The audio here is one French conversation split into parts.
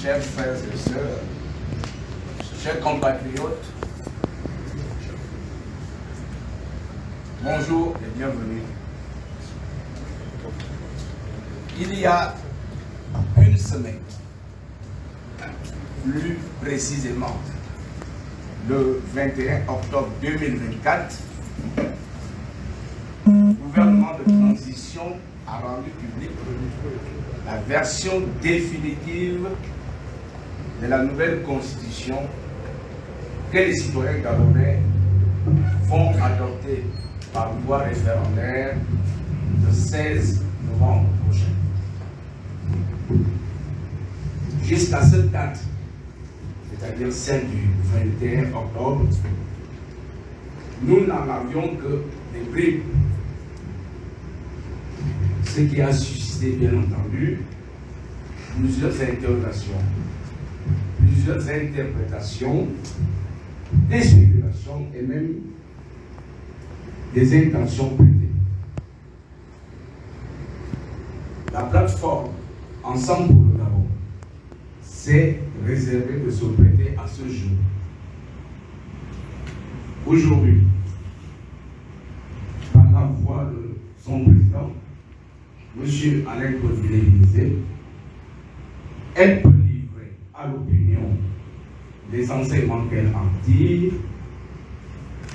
chers frères et sœurs, chers compatriotes, bonjour et bienvenue. Il y a une semaine, plus précisément le 21 octobre 2024, le gouvernement de transition a rendu public la version définitive de la nouvelle constitution que les citoyens gabonais vont adopter par voie référendaire le 16 novembre prochain. Jusqu'à cette date, c'est-à-dire celle du 21 octobre, nous n'en avions que des bribes. Ce qui a suscité, bien entendu, plusieurs interrogations, plusieurs interprétations, des spéculations et même des intentions prêtées. La plateforme Ensemble pour le Gabon s'est réservée de se prêter à ce jeu. Aujourd'hui, par la voix de son président, M. Alain Colville, elle peut livrer à l'opinion les enseignements qu'elle en tire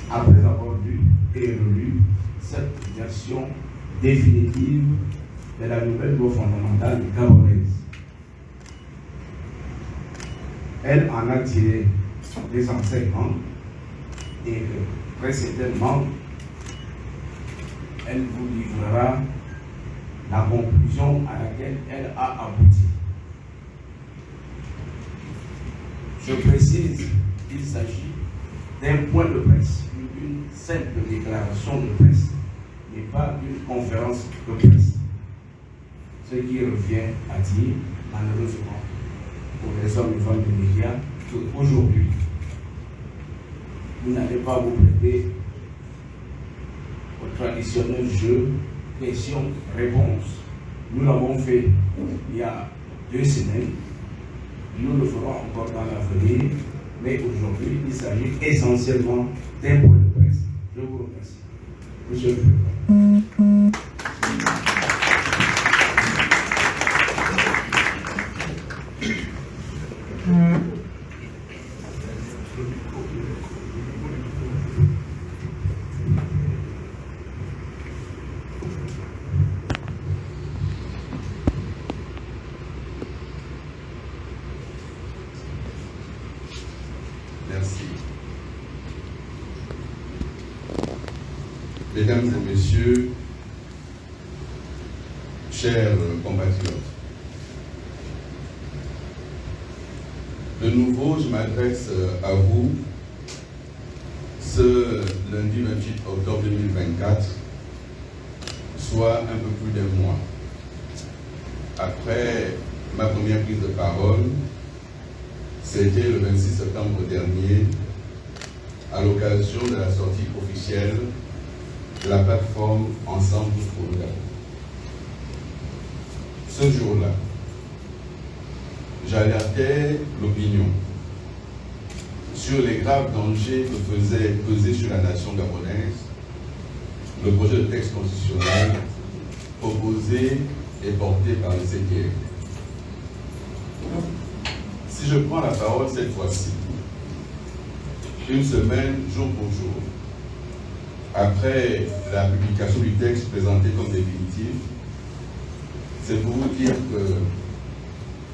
après avoir lu et relu cette version définitive de la nouvelle loi fondamentale gabonaise. Elle en a tiré des enseignements et très certainement, elle vous livrera la conclusion à laquelle elle a abouti. Je précise qu'il s'agit d'un point de presse, d'une simple déclaration de presse, mais pas d'une conférence de presse. Ce qui revient à dire, malheureusement, pour les hommes et femmes des médias, qu'aujourd'hui, vous n'allez pas vous prêter au traditionnel jeu questions-réponses. Nous l'avons fait il y a 2 semaines. Nous le ferons encore dans l'avenir. Mais aujourd'hui, il s'agit essentiellement d'un point de presse. Je vous remercie. Monsieur le Président. Merci. Mesdames et messieurs, chers compatriotes, de nouveau, je m'adresse à vous ce lundi 28 octobre 2024, soit un peu plus d'un mois après ma première prise de parole. C'était le 26 septembre dernier, à l'occasion de la sortie officielle de la plateforme Ensemble pour le Gabon. Ce jour-là, j'alertais l'opinion sur les graves dangers que faisait peser sur la nation gabonaise le projet de texte constitutionnel proposé et porté par le CDR. Si je prends la parole cette fois-ci, une semaine, jour pour jour, après la publication du texte présenté comme définitif, c'est pour vous dire que,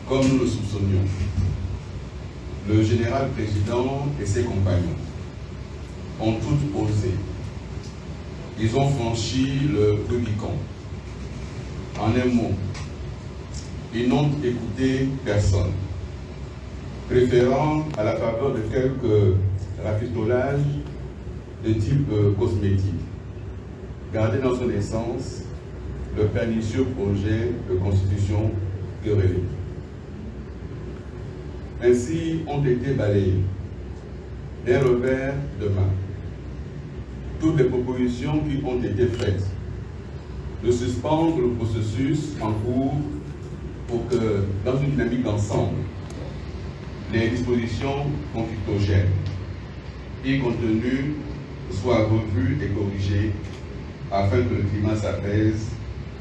comme nous le soupçonnions, le général président et ses compagnons ont tout osé. Ils ont franchi le Rubicon. En un mot, ils n'ont écouté personne, préférant à la faveur de quelques rafistolages de type cosmétique, garder dans son essence le pernicieux projet de constitution querellé. Ainsi ont été balayés d'un revers de main toutes les propositions qui ont été faites de suspendre le processus en cours pour que, dans une dynamique d'ensemble, les dispositions conflictogènes y contenues soient revues et corrigées afin que le climat s'apaise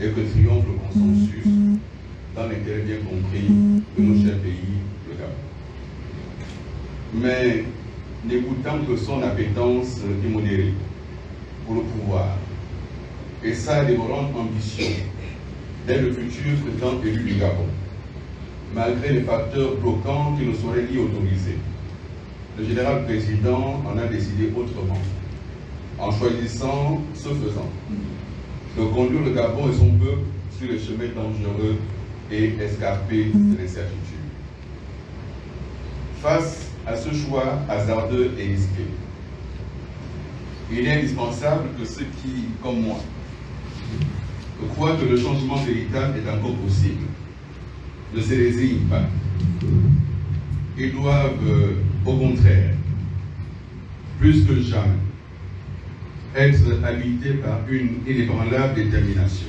et que triomphe le consensus dans l'intérêt bien compris de nos chers pays, le Gabon. Mais n'écoutant que son appétence immodérée pour le pouvoir et sa dévorante ambition d'être le futur président élu du Gabon, malgré les facteurs bloquants qui ne sauraient y autoriser, le général président en a décidé autrement, en choisissant, ce faisant, de conduire le Gabon et son peuple sur les chemins dangereux et escarpés de l'incertitude. Face à ce choix hasardeux et risqué, il est indispensable que ceux qui, comme moi, croient que le changement véritable est encore possible, ne se résignent pas. Ils doivent, au contraire, plus que jamais, être habités par une inébranlable détermination,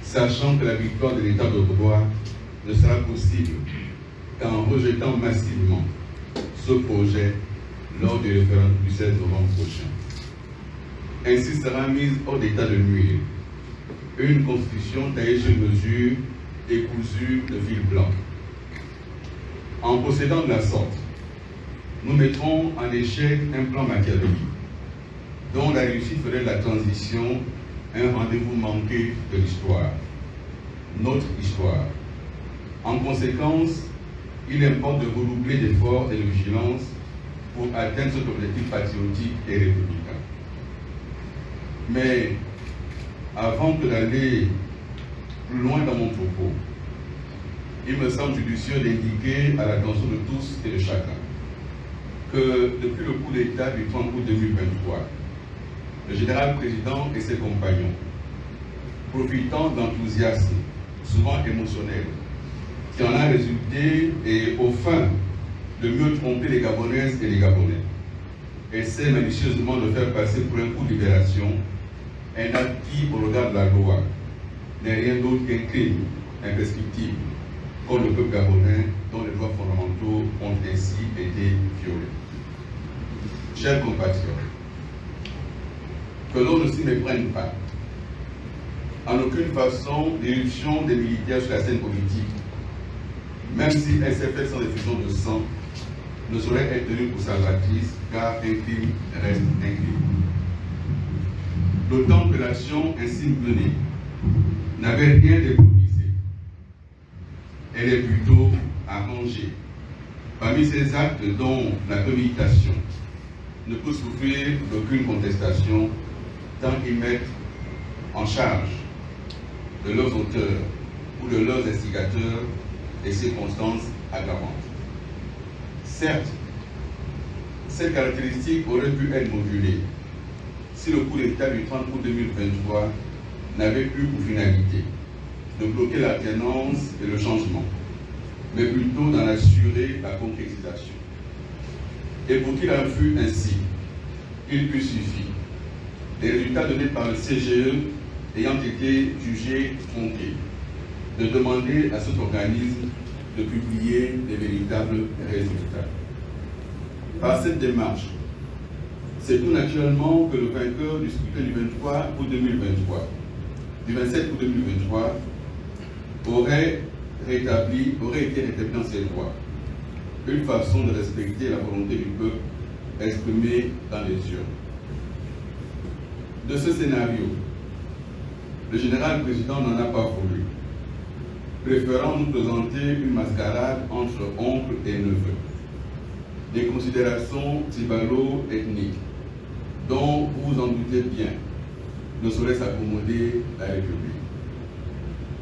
sachant que la victoire de l'État de droit ne sera possible qu'en rejetant massivement ce projet lors du référendum du 16 novembre prochain. Ainsi sera mise hors d'état de nuire une constitution taillée sur mesure et cousue de fil blanc. En procédant de la sorte, nous mettrons en échec un plan machiavélique dont la réussite ferait de la transition un rendez-vous manqué de l'histoire, notre histoire. En conséquence, il importe de redoubler d'efforts et de vigilance pour atteindre cet objectif patriotique et républicain. Mais avant que d'aller plus loin dans mon propos, il me semble judicieux d'indiquer à l'attention de tous et de chacun que depuis le coup d'État du 30 août 2023, le général président et ses compagnons, profitant d'enthousiasme souvent émotionnel, qui en a résulté et au fin de mieux tromper les Gabonaises et les Gabonais, essaient malicieusement de faire passer pour un coup de libération un acte qui, au regard de la loi, n'est rien d'autre qu'un crime imprescriptible contre le peuple gabonais dont les droits fondamentaux ont ainsi été violés. Chers compatriotes, que l'on ne s'y méprenne pas. En aucune façon, l'éruption des militaires sur la scène politique, même si elle s'est faite sans effusion de sang, ne saurait être tenue pour salvatrice, car un crime reste un crime. D'autant que l'action ainsi menée n'avait rien d'improvisé. Elle est plutôt arrangée. Parmi ces actes dont la communication ne peut souffrir d'aucune contestation, tant qu'ils mettent en charge de leurs auteurs ou de leurs instigateurs des circonstances aggravantes. Certes, cette caractéristique aurait pu être modulée si le coup d'État du 30 août 2023 n'avait eu pour finalité de bloquer l'alternance et le changement, mais plutôt d'en assurer la concrétisation. Et pour qu'il en fût ainsi, il eût suffi des résultats donnés par le CGE ayant été jugés tronqués, de demander à cet organisme de publier les véritables résultats. Par cette démarche, c'est tout naturellement que le vainqueur du scrutin du 23 août 2023, du 27 août 2023, aurait été rétabli dans ses droits, une façon de respecter la volonté du peuple exprimée dans les urnes. De ce scénario, le général président n'en a pas voulu, préférant nous présenter une mascarade entre oncle et neveu. Des considérations tribalo-ethniques, dont vous vous en doutez bien, ne saurait s'accommoder la République.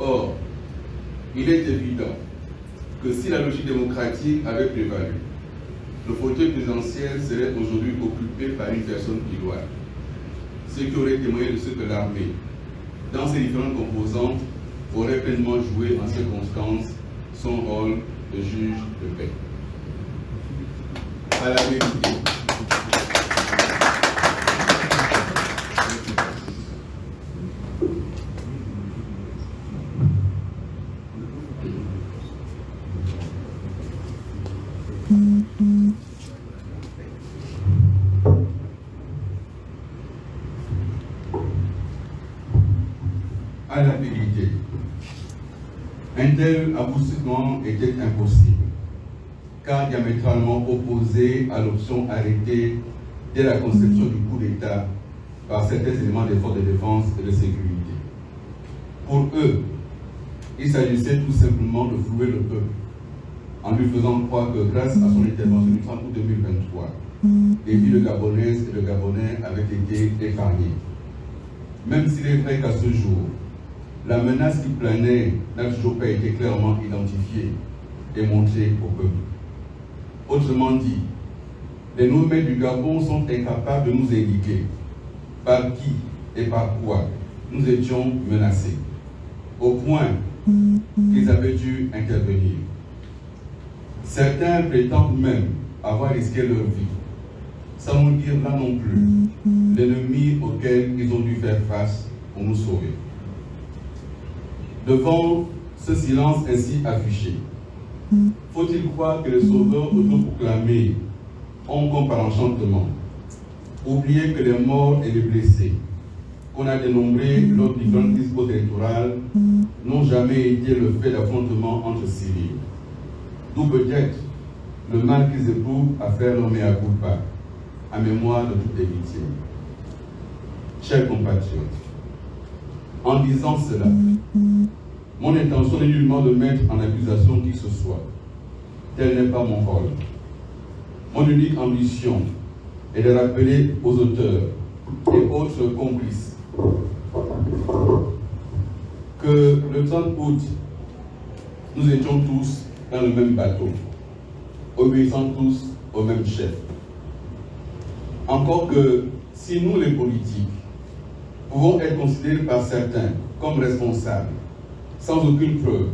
Or, il est évident que si la logique démocratique avait prévalu, le fauteuil présidentiel serait aujourd'hui occupé par une personne idoine, ce qui aurait témoigné de ce que l'armée, dans ses différentes composantes, aurait pleinement joué en circonstances son rôle de juge de paix. À la vérité, À la vérité, un tel aboutissement était impossible, car diamétralement opposé à l'option arrêtée dès la conception du coup d'État par certains éléments des forces de défense et de sécurité. Pour eux, il s'agissait tout simplement de flouer le peuple, en lui faisant croire que grâce à son intervention du 30 août 2023, les vies de Gabonaises et de Gabonais avaient été épargnées. Même s'il est vrai qu'à ce jour, la menace qui planait n'a toujours pas été clairement identifiée et montrée au peuple. Autrement dit, les nommés du Gabon sont incapables de nous indiquer par qui et par quoi nous étions menacés, au point qu'ils avaient dû intervenir. Certains prétendent même avoir risqué leur vie, sans nous dire là non plus l'ennemi auquel ils ont dû faire face pour nous sauver. Devant ce silence ainsi affiché, faut-il croire que les sauveurs autoproclamés ont, comme par enchantement, oublié que les morts et les blessés qu'on a dénombrés lors du grand discours électoral n'ont jamais été le fait d'affrontements entre civils, d'où peut-être le mal qu'ils éprouvent à faire leur mea culpa, à mémoire de toutes les victimes. Chers compatriotes, en disant cela, mon intention n'est nullement de mettre en accusation qui que ce soit. Tel n'est pas mon rôle. Mon unique ambition est de rappeler aux auteurs et autres complices que le 30 août, nous étions tous dans le même bateau, obéissant tous au même chef. Encore que si nous, les politiques, pouvons être considérés par certains comme responsables, sans aucune preuve,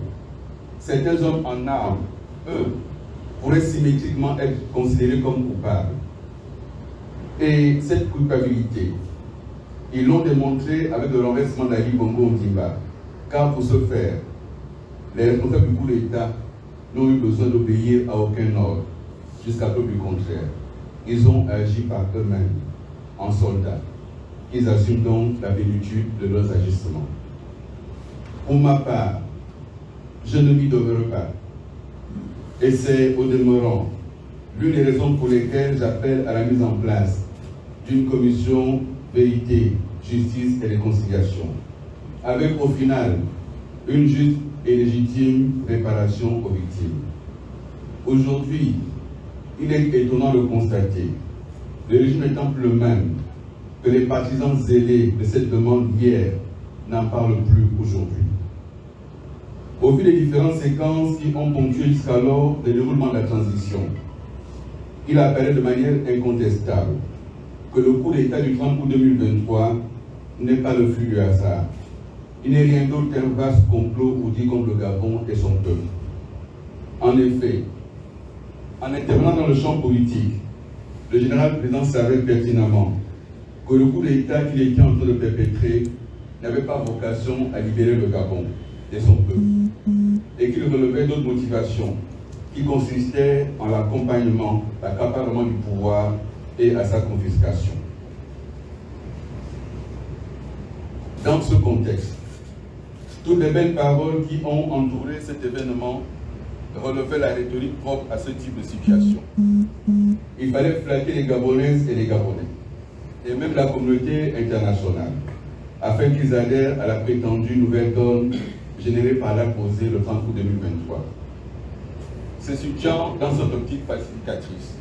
certains hommes en armes, eux, pourraient symétriquement être considérés comme coupables. Et cette culpabilité, ils l'ont démontré avec le renversement d'Ali Bongo Ondimba, car pour ce faire, les responsables du coup d'État n'ont eu besoin d'obéir à aucun ordre, jusqu'à preuve du contraire. Ils ont agi par eux-mêmes, en soldats. Ils assument donc la plénitude de leurs agissements. Pour ma part, je ne m'y demeure pas. Et c'est au demeurant l'une des raisons pour lesquelles j'appelle à la mise en place d'une commission vérité, justice et réconciliation, avec au final une juste et légitime réparation aux victimes. Aujourd'hui, il est étonnant de constater, le régime étant plus le même, que les partisans zélés de cette demande d'hier n'en parlent plus aujourd'hui. Au vu des différentes séquences qui ont ponctué jusqu'alors le déroulement de la transition, il apparaît de manière incontestable que le coup d'État du 30 août 2023 n'est pas le flux du hasard. Il n'est rien d'autre qu'un vaste complot ourdi contre le Gabon et son peuple. En effet, en intervenant dans le champ politique, le général président savait pertinemment que le coup d'État qu'il était en train de perpétrer n'avait pas vocation à libérer le Gabon et son peuple, et qu'il relevait d'autres motivations qui consistaient en l'accompagnement, l'accaparement du pouvoir et à sa confiscation. Dans ce contexte, toutes les belles paroles qui ont entouré cet événement relevaient la rhétorique propre à ce type de situation. Il fallait flatter les Gabonaises et les Gabonais, et même la communauté internationale, afin qu'ils adhèrent à la prétendue nouvelle donne générée par l'acte posé le 30 août 2023. Se situant dans cette optique pacificatrice,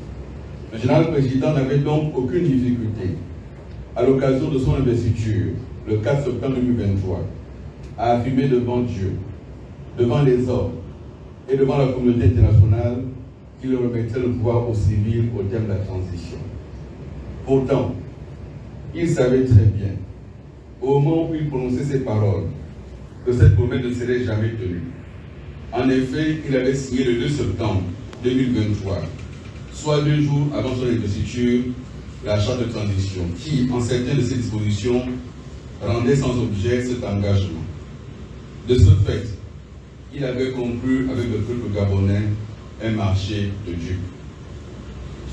le général président n'avait donc aucune difficulté, à l'occasion de son investiture, le 4 septembre 2023, à affirmer devant Dieu, devant les hommes et devant la communauté internationale qu'il remettait le pouvoir aux civils au terme de la transition. Pourtant, il savait très bien, au moment où il prononçait ces paroles, que cette promesse ne serait jamais tenue. En effet, il avait signé le 2 septembre 2023, soit 2 jours avant son investiture, la charte de transition, qui, en certaines de ses dispositions, rendait sans objet cet engagement. De ce fait, il avait conclu avec le peuple gabonais un marché de Dieu.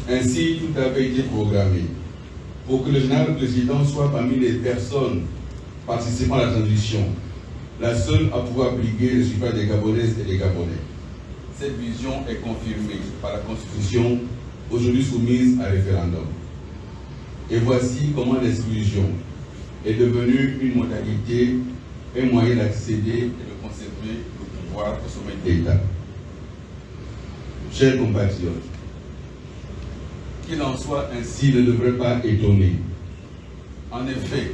Ainsi, tout avait été programmé pour que le général président soit parmi les personnes participant à la transition, la seule à pouvoir briguer le suffrage des Gabonaises et des Gabonais. Cette vision est confirmée par la Constitution, aujourd'hui soumise à référendum. Et voici comment l'exclusion est devenue une modalité, un moyen d'accéder et de conserver le pouvoir au sommet de l'État. Chers compatriotes, qu'il en soit ainsi ne devrait pas étonner. En effet,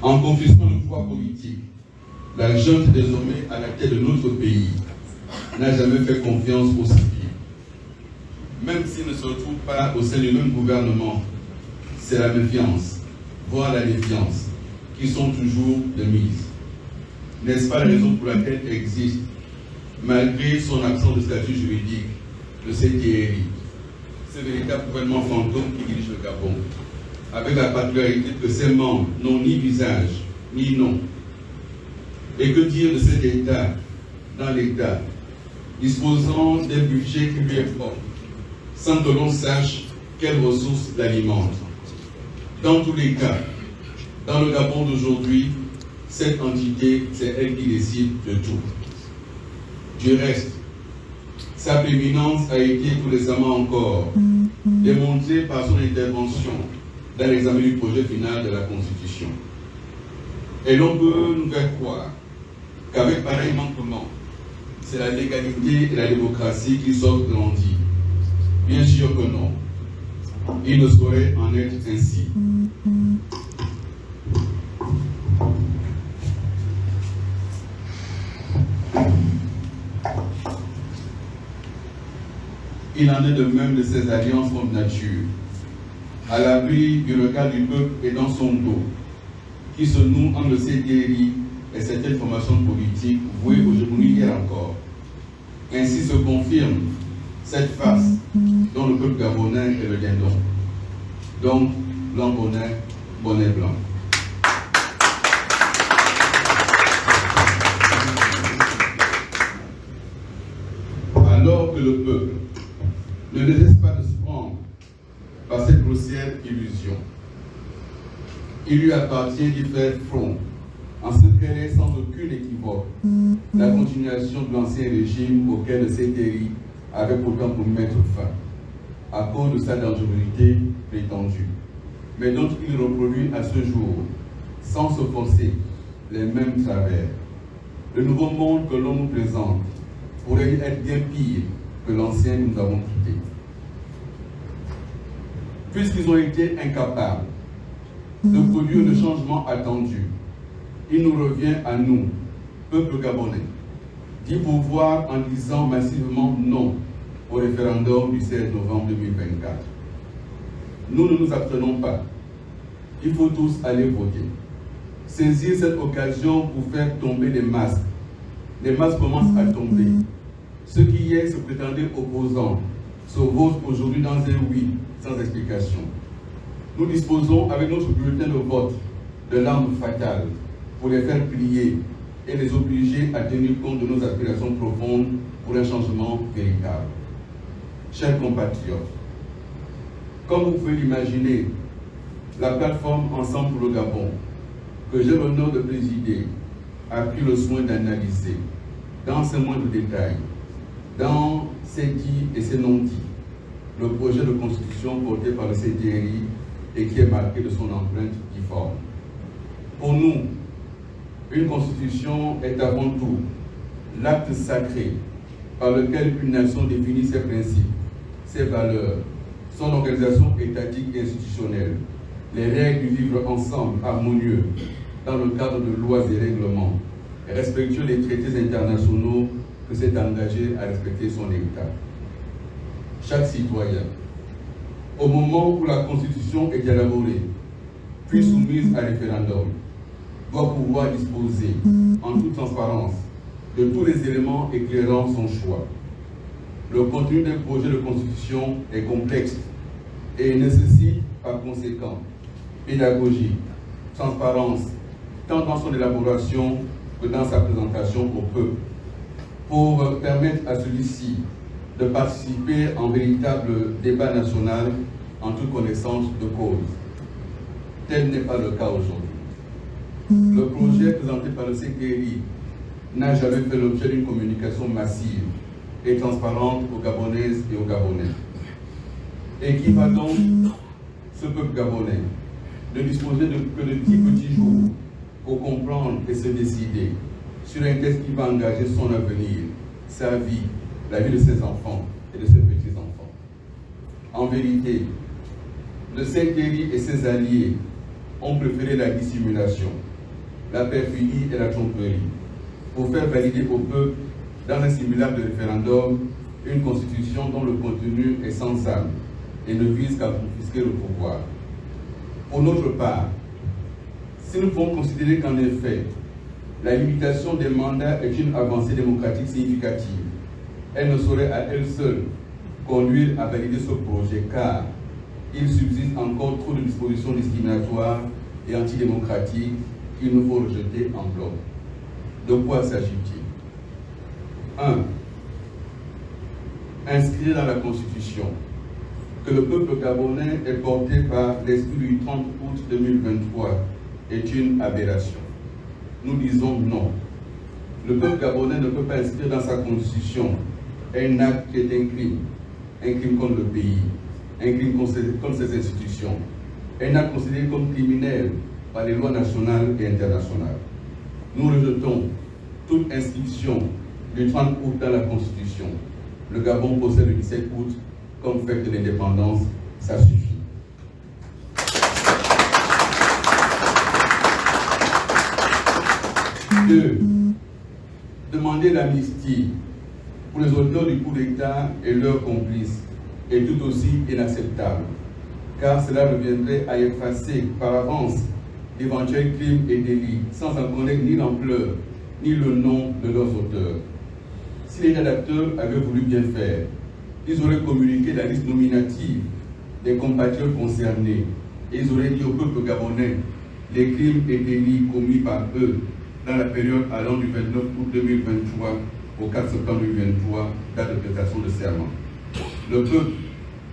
en confisquant le pouvoir politique, la junte désormais à la tête de notre pays n'a jamais fait confiance aux civils. Même s'ils ne se retrouvent pas au sein du même gouvernement, c'est la méfiance, voire la défiance, qui sont toujours de mise. N'est-ce pas la raison pour laquelle existe, malgré son absence de statut juridique, le CDRI, ce véritable gouvernement fantôme qui dirige le Gabon, avec la particularité que ses membres n'ont ni visage, ni nom. Et que dire de cet État dans l'État, disposant d'un budget qui lui est propre, sans que l'on sache quelles ressources l'alimentent. Dans tous les cas, dans le Gabon d'aujourd'hui, cette entité, c'est elle qui décide de tout. Du reste, sa prééminence a été tout récemment encore démontrée par son intervention dans l'examen du projet final de la Constitution. Et l'on peut nous faire croire qu'avec pareil manquement, c'est la légalité et la démocratie qui sortent grandis. Bien sûr que non. Il ne saurait en être ainsi. Il en est de même de ces alliances contre nature, à l'abri du regard du peuple et dans son dos, qui se nouent entre le CDRI et certaines formations politiques vouées aujourd'hui hier encore. Ainsi se confirme cette face dont le peuple gabonais est le dindon. Donc, blanc bonnet, bonnet blanc. Alors que le peuple ne laisse pas de se prendre par cette grossière illusion, il lui appartient d'y faire front en ce qu'elle est sans aucune équivoque la continuation de l'ancien régime auquel le CDRI avait pourtant pour mettre fin, à cause de sa dangerosité prétendue, mais dont il reproduit à ce jour, sans se forcer, les mêmes travers. Le nouveau monde que l'on nous présente pourrait être bien pire que l'ancien que nous avons quitté. Puisqu'ils ont été incapables de produire le changement attendu, il nous revient à nous, peuple gabonais, d'y pouvoir en disant massivement non au référendum du 16 novembre 2024. Nous ne nous abstenons pas. Il faut tous aller voter. Saisir cette occasion pour faire tomber les masques. Les masques commencent à tomber. Ceux qui hier se prétendaient opposants se votent aujourd'hui dans un oui sans explication. Nous disposons avec notre bulletin de vote de l'arme fatale pour les faire plier et les obliger à tenir compte de nos aspirations profondes pour un changement véritable. Chers compatriotes, comme vous pouvez l'imaginer, la plateforme Ensemble pour le Gabon, que j'ai l'honneur de présider, a pris le soin d'analyser, dans ses moindres détails, dans ses dits et ses non-dits, le projet de constitution porté par le CDRI et qui est marqué de son empreinte difforme. Pour nous, une constitution est avant tout l'acte sacré par lequel une nation définit ses principes, ses valeurs, son organisation étatique et institutionnelle, les règles du vivre ensemble harmonieux dans le cadre de lois et règlements, et respectueux des traités internationaux que s'est engagé à respecter son État. Chaque citoyen, au moment où la Constitution est élaborée, puis soumise à référendum, doit pouvoir disposer, en toute transparence, de tous les éléments éclairant son choix. Le contenu d'un projet de constitution est complexe et nécessite par conséquent pédagogie, transparence, tant dans son élaboration que dans sa présentation au peuple, pour permettre à celui-ci de participer en véritable débat national en toute connaissance de cause. Tel n'est pas le cas aujourd'hui. Le projet présenté par le CKRI n'a jamais fait l'objet d'une communication massive et transparente aux Gabonaises et aux Gabonais. Et qui va donc ce peuple gabonais de disposer que de 10 petits jours pour comprendre et se décider sur un texte qui va engager son avenir, sa vie, la vie de ses enfants et de ses petits-enfants. En vérité, le CKRI et ses alliés ont préféré la dissimulation, la perfidie et la tromperie pour faire valider au peuple, dans un simulacre de référendum, une constitution dont le contenu est sans âme et ne vise qu'à confisquer le pouvoir. Pour notre part, si nous pouvons considérer qu'en effet, la limitation des mandats est une avancée démocratique significative, elle ne saurait à elle seule conduire à valider ce projet car il subsiste encore trop de dispositions discriminatoires et antidémocratiques qu'il nous faut rejeter en bloc. De quoi s'agit-il? 1. Inscrire dans la Constitution que le peuple gabonais est porté par l'esprit du 30 août 2023 est une aberration. Nous disons non. Le peuple gabonais ne peut pas inscrire dans sa Constitution un acte qui est un crime contre le pays, un crime contre ses institutions, un acte considéré comme criminel par les lois nationales et internationales. Nous rejetons toute inscription du 30 août dans la Constitution. Le Gabon possède le 17 août comme fête de l'indépendance, ça suffit. 2. Demander l'amnistie pour les auteurs du coup d'État et leurs complices est tout aussi inacceptable, car cela reviendrait à effacer par avance d'éventuels crimes et délits sans en connaître ni l'ampleur ni le nom de leurs auteurs. Si les rédacteurs avaient voulu bien faire, ils auraient communiqué la liste nominative des compatriotes concernés et ils auraient dit au peuple gabonais les crimes et délits commis par eux dans la période allant du 29 août 2023 au 4 septembre 2023, date de prestation de serment. Le peuple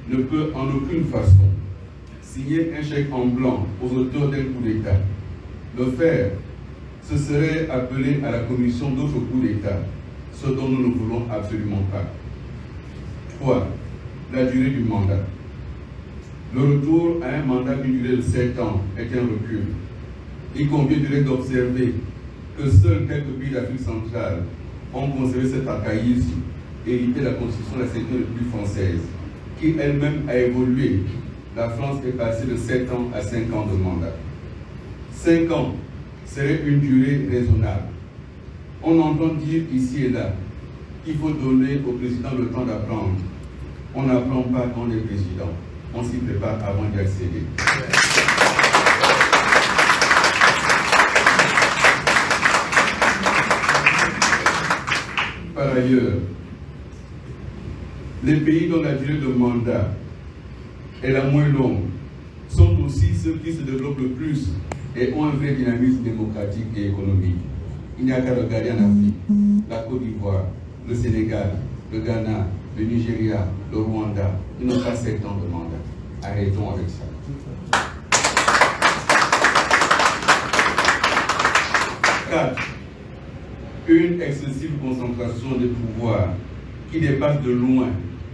ne peut en aucune façon signer un chèque en blanc aux auteurs d'un coup d'État. Le faire, ce serait appeler à la commission d'autres coups d'État, ce dont nous ne voulons absolument pas. 3. La durée du mandat. Le retour à un mandat d'une durée de 7 ans est un recul. Il convient d'observer que seuls quelques pays d'Afrique centrale ont conservé cet archaïsme hérité de la Constitution de la 5e République française, qui elle-même a évolué. La France est passée de 7 ans à 5 ans de mandat. 5 ans serait une durée raisonnable. On entend dire ici et là qu'il faut donner au président le temps d'apprendre. On n'apprend pas quand on est président. On s'y prépare avant d'y accéder. Par ailleurs, les pays dont la durée de mandat est la moins longue sont aussi ceux qui se développent le plus et ont un vrai dynamisme démocratique et économique. Il n'y a qu'à regarder en Afrique, la Côte d'Ivoire, le Sénégal, le Ghana, le Nigeria, le Rwanda. Ils n'ont pas 7 ans de mandat. Arrêtons avec ça. 4. Une excessive concentration des pouvoirs qui dépasse de loin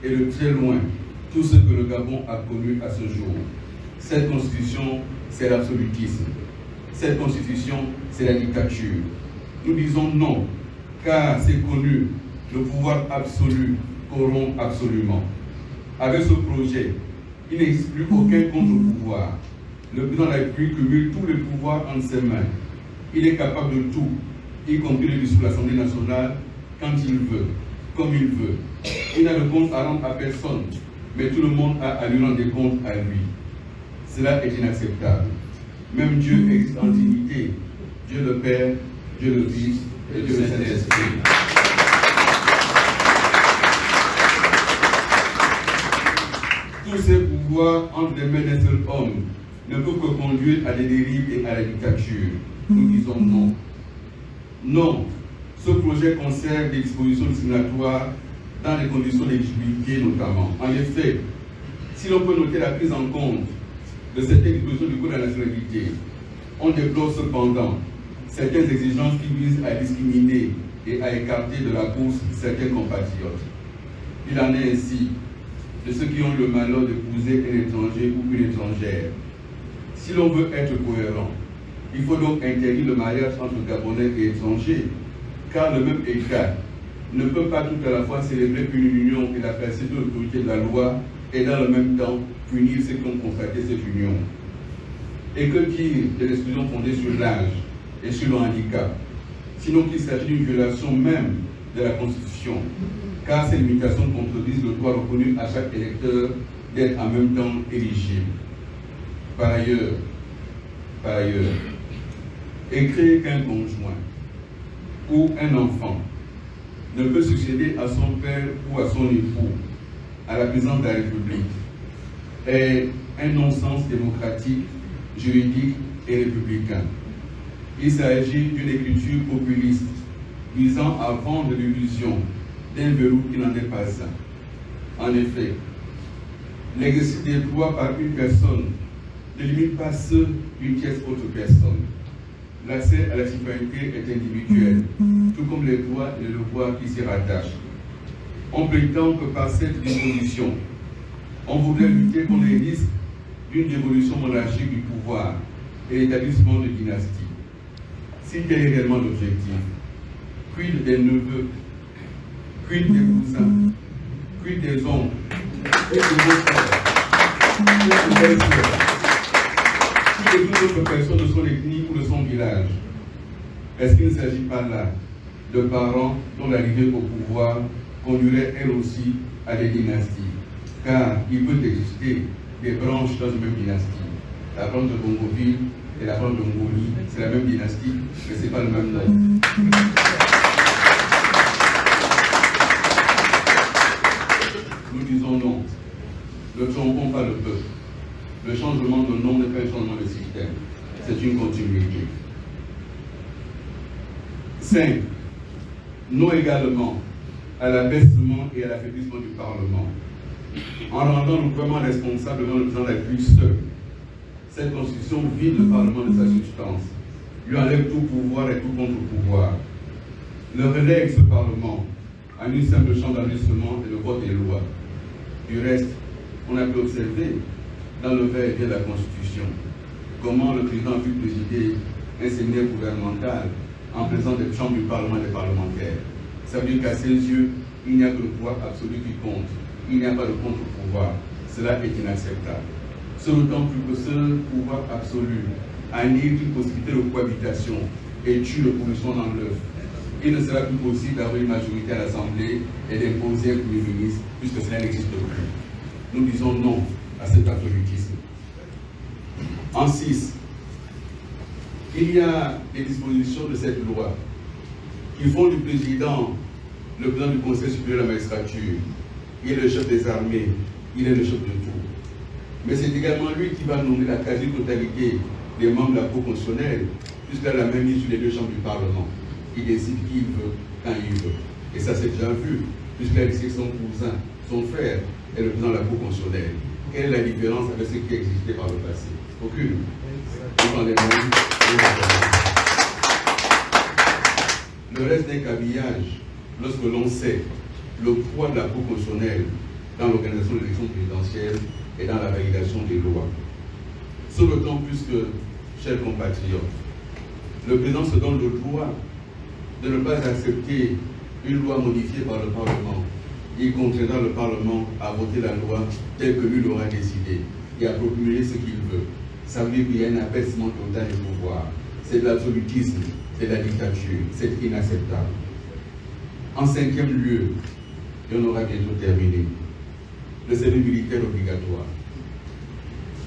et de très loin tout ce que le Gabon a connu à ce jour. Cette constitution, c'est l'absolutisme. Cette constitution, c'est la dictature. Nous disons non, car c'est connu, le pouvoir absolu corrompt absolument. Avec ce projet, il n'existe plus aucun contre-pouvoir. Le président de la République cumule tous les pouvoirs entre ses mains. Il est capable de tout, y compris le discours de l'Assemblée nationale, quand il veut, comme il veut. Il n'a de compte à rendre à personne, mais tout le monde a à lui rendre des comptes à lui. Cela est inacceptable. Même Dieu existe en dignité. Dieu le Père, Dieu le Fils et Dieu le Saint-Esprit. Tous ces pouvoirs entre les mains d'un seul homme ne peuvent que conduire à des dérives et à la dictature. Nous disons non. Non, ce projet conserve des dispositions discriminatoires dans les conditions d'éligibilité notamment. En effet, si l'on peut noter la prise en compte de certaines dispositions du Code de la nationalité, on déplore cependant certaines exigences qui visent à discriminer et à écarter de la course certains compatriotes. Il en est ainsi de ceux qui ont le malheur d'épouser un étranger ou une étrangère. Si l'on veut être cohérent, il faut donc interdire le mariage entre Gabonais et étrangers, car le même État ne peut pas tout à la fois célébrer une union et la placer sous l'autorité de la loi et dans le même temps punir ceux qui ont constaté cette union. Et que dire de l'exclusion fondée sur l'âge et sur le handicap, sinon qu'il s'agit d'une violation même de la Constitution, car ces limitations contredisent le droit reconnu à chaque électeur d'être en même temps éligible. Par ailleurs, écrire qu'un conjoint ou un enfant ne peut succéder à son père ou à son époux à la présidence de la République est un non-sens démocratique, juridique et républicain. Il s'agit d'une écriture populiste visant à vendre l'illusion d'un verrou qui n'en est pas un. En effet, l'exercice des droits par une personne ne limite pas ceux d'une tierce autre personne. L'accès à la citoyenneté est individuel, tout comme les droits et les devoirs qui s'y rattachent. On prétend que par cette disposition, on voudrait lutter contre les risques d'une dévolution monarchique du pouvoir et l'établissement de dynasties. Si tel est réellement l'objectif, quid des neveux, quid des cousins, quid des oncles, quid des beaux-frères, quid des belles-sœurs, quid de toute autre personne de son ethnie ou de son village? Est-ce qu'il ne s'agit pas là de parents dont l'arrivée au pouvoir conduirait elle aussi à des dynasties? Car il peut exister des branches dans une même dynastie. La branche de Bongoville et la branche de Ngoli, c'est la même dynastie, mais ce n'est pas le même nom. Nous disons non. Ne trompons pas le peuple. Le changement de nom n'est pas un changement de système, c'est une continuité. 5. Non également à l'abaissement et à l'affaiblissement du Parlement, en rendant le gouvernement responsable devant le président de la République seul. Cette constitution vide le Parlement de sa substance, lui enlève tout pouvoir et tout contre-pouvoir, le relègue ce Parlement à une simple chambre d'enregistrement et de vote des lois. Du reste, on a pu observer dans le va-et-vient de la Constitution comment le président a pu présider un séminaire gouvernemental en présence des chambres du Parlement et des parlementaires. Ça veut dire qu'à ses yeux, il n'y a que le pouvoir absolu qui compte. Il n'y a pas de contre-pouvoir. Cela est inacceptable. Ce d'autant plus que ce pouvoir absolu annule toute possibilité de cohabitation et tue l'opposition dans l'œuf. Il ne sera plus possible d'avoir une majorité à l'Assemblée et d'imposer un Premier ministre, puisque cela n'existe plus. Nous disons non à cet absolutisme. En 6, il y a des dispositions de cette loi qui font du président le président du Conseil supérieur de la magistrature. Il est le chef des armées, il est le chef de tout. Mais c'est également lui qui va nommer la quasi-totalité des membres de la Cour constitutionnelle, puisqu'il a la même mise sur les deux chambres du Parlement. Il décide qui il veut, quand il veut. Et ça c'est déjà vu, puisqu'il a décidé que son cousin, son frère, est le président de la Cour constitutionnelle. Quelle est la différence avec ce qui existait par le passé? Aucune. Le reste n'est qu'habillage lorsque l'on sait le poids de la Cour constitutionnelle dans l'organisation de l'élection présidentielle et dans la validation des lois. Ce d'autant plus que, chers compatriotes, le président se donne le droit de ne pas accepter une loi modifiée par le Parlement. Il contraindra le Parlement à voter la loi telle que lui l'aura décidé et à promulguer ce qu'il veut. Ça veut dire qu'il y a un abaissement total du pouvoir. C'est de l'absolutisme, c'est de la dictature, c'est inacceptable. En 5e lieu, et on aura bientôt terminé, le service militaire obligatoire.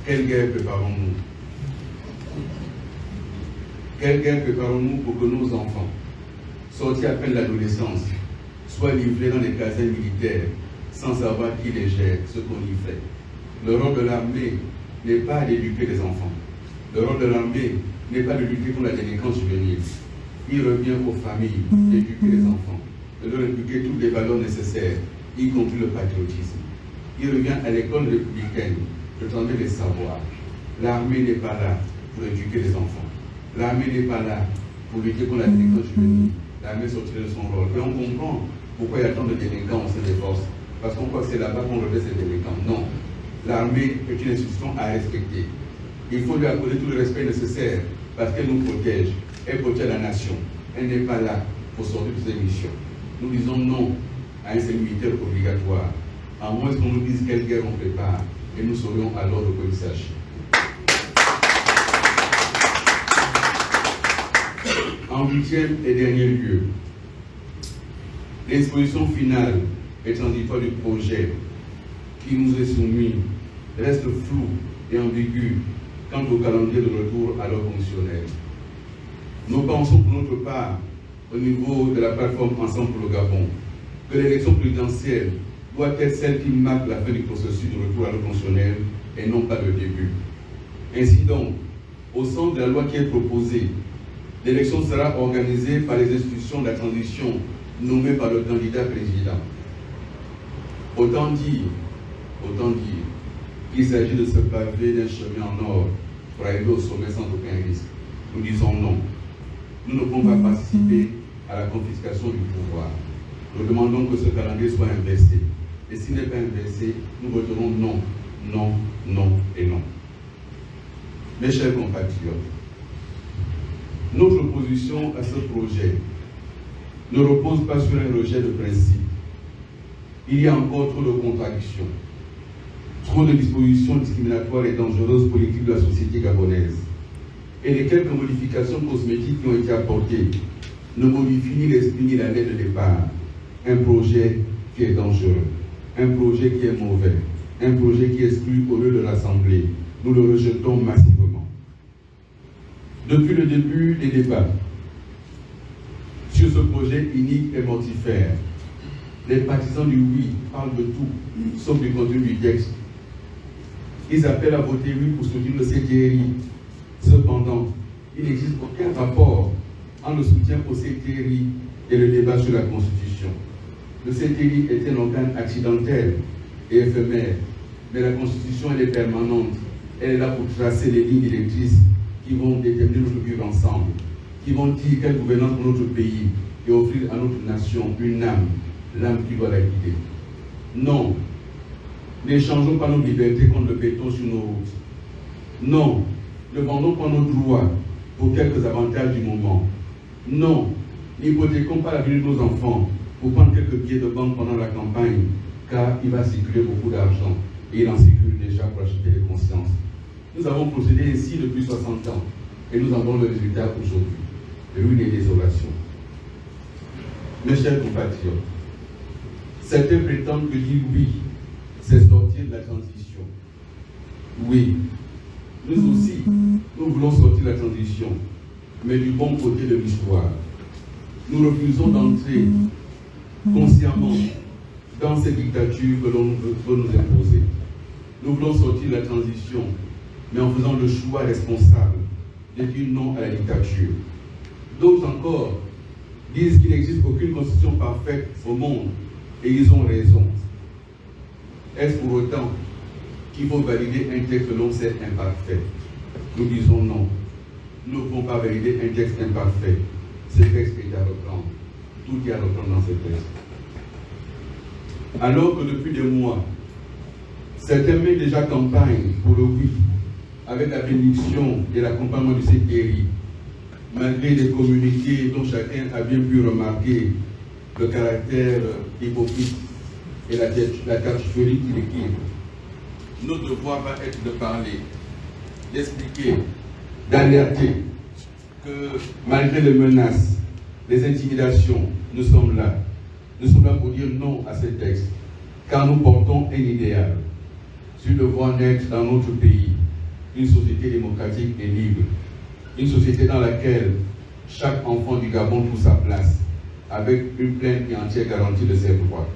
Quelle guerre préparons-nous? Quelle guerre préparons-nous pour que nos enfants, sortis à peine de l'adolescence, soient livrés dans les casernes militaires sans savoir qui les gère, ce qu'on y fait? Le rôle de l'armée n'est pas d'éduquer les enfants. Le rôle de l'armée n'est pas de lutter contre la délinquance juvénile. Il revient aux familles d'éduquer les enfants, de leur éduquer toutes les valeurs nécessaires y compris le patriotisme. Il revient à l'école républicaine de transmettre les savoirs. L'armée n'est pas là pour éduquer les enfants. L'armée n'est pas là pour lutter contre la délinquance juvénile. L'armée sortirait de son rôle. Et on comprend pourquoi il y a tant de délinquants au sein des forces. Parce qu'on croit que c'est là-bas qu'on redresse ces délinquants. Non. L'armée est une institution à respecter. Il faut lui accorder tout le respect nécessaire parce qu'elle nous protège. Elle protège la nation. Elle n'est pas là pour sortir de ses missions. Nous disons non à un service militaire obligatoire. À moins qu'on nous dise quelle guerre on prépare. Et nous saurions alors de quoi il s'agit. En 8e et dernier lieu, l'exposition finale et transitoire du projet qui nous est soumis reste floue et ambiguë quant au calendrier de retour à l'ordre fonctionnel. Nous pensons pour notre part, au niveau de la plateforme Ensemble pour le Gabon, que l'élection présidentielle doit être celle qui marque la fin du processus de retour à l'ordre fonctionnel et non pas le début. Ainsi donc, au sens de la loi qui est proposée, l'élection sera organisée par les institutions de la transition nommées par le candidat président. Autant dire qu'il s'agit de se paver d'un chemin en or pour arriver au sommet sans aucun risque. Nous disons non. Nous ne pouvons pas participer à la confiscation du pouvoir. Nous demandons que ce calendrier soit inversé. Et s'il n'est pas inversé, nous voterons non, non, non et non. Mes chers compatriotes, notre opposition à ce projet ne repose pas sur un rejet de principe. Il y a encore trop de contradictions, trop de dispositions discriminatoires et dangereuses politiques de la société gabonaise. Et les quelques modifications cosmétiques qui ont été apportées ne modifient ni l'esprit ni la lettre de départ. Un projet qui est dangereux, un projet qui est mauvais, un projet qui exclut au lieu de rassembler. Nous le rejetons massivement. Depuis le début des débats sur ce projet unique et mortifère, les partisans du oui parlent de tout, sauf du contenu du texte. Ils appellent à voter oui pour soutenir le CTRI. Cependant, il n'existe aucun rapport entre le soutien au CTRI et le débat sur la Constitution. Le CTRI est un organe accidentel et éphémère, mais la Constitution, elle est permanente. Elle est là pour tracer les lignes directrices qui vont déterminer notre vivre ensemble, qui vont dire quelle gouvernance pour notre pays et offrir à notre nation une âme, l'âme qui doit la guider. Non, n'échangeons pas nos libertés contre le béton sur nos routes. Non, ne vendons pas nos droits pour quelques avantages du moment. Non, n'hypothéquons pas l'avenir de nos enfants pour prendre quelques billets de banque pendant la campagne, car il va circuler beaucoup d'argent et il en circule déjà pour acheter les consciences. Nous avons procédé ainsi depuis 60 ans et nous avons le résultat aujourd'hui. Ruine et désolation. Mes chers compatriotes, certains prétendent que dire oui, c'est sortir de la transition. Oui, nous aussi, nous voulons sortir de la transition, mais du bon côté de l'histoire. Nous refusons d'entrer consciemment dans cette dictature que l'on veut nous imposer. Nous voulons sortir de la transition, mais en faisant le choix responsable de dire non à la dictature. D'autres encore disent qu'il n'existe aucune constitution parfaite au monde, et ils ont raison. Est-ce pour autant qu'il faut valider un texte selon c'est imparfait? Nous disons non. Nous ne pouvons pas valider un texte imparfait. Ce texte est à reprendre. Tout est à reprendre dans ce texte. Alors que depuis des mois, certains mènent déjà campagne pour le oui, avec la bénédiction et l'accompagnement du CTRI, malgré les communiqués dont chacun a bien pu remarquer le caractère hypocrite et la cartoucherie qui l'équipe. Notre devoir va être de parler, d'expliquer, d'alerter que malgré les menaces, les intimidations, nous sommes là. Nous sommes là pour dire non à ces textes, car nous portons un idéal, celui de voir naître dans notre pays une société démocratique et libre, une société dans laquelle chaque enfant du Gabon trouve sa place, avec une pleine et entière garantie de ses droits.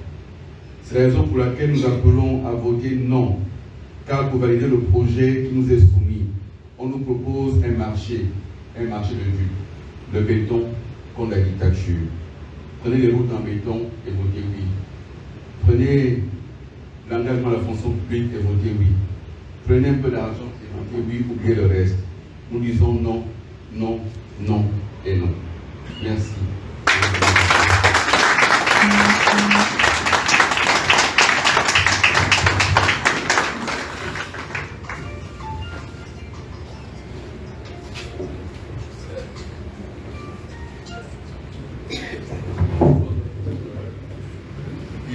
C'est la raison pour laquelle nous appelons à voter non, car pour valider le projet qui nous est soumis, on nous propose un marché de vue, le béton contre la dictature. Prenez les routes en béton et votez oui. Prenez l'engagement de la fonction publique et votez oui. Prenez un peu d'argent et votez oui, oubliez le reste. Nous disons non, non, non et non. Merci.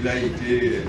Il a été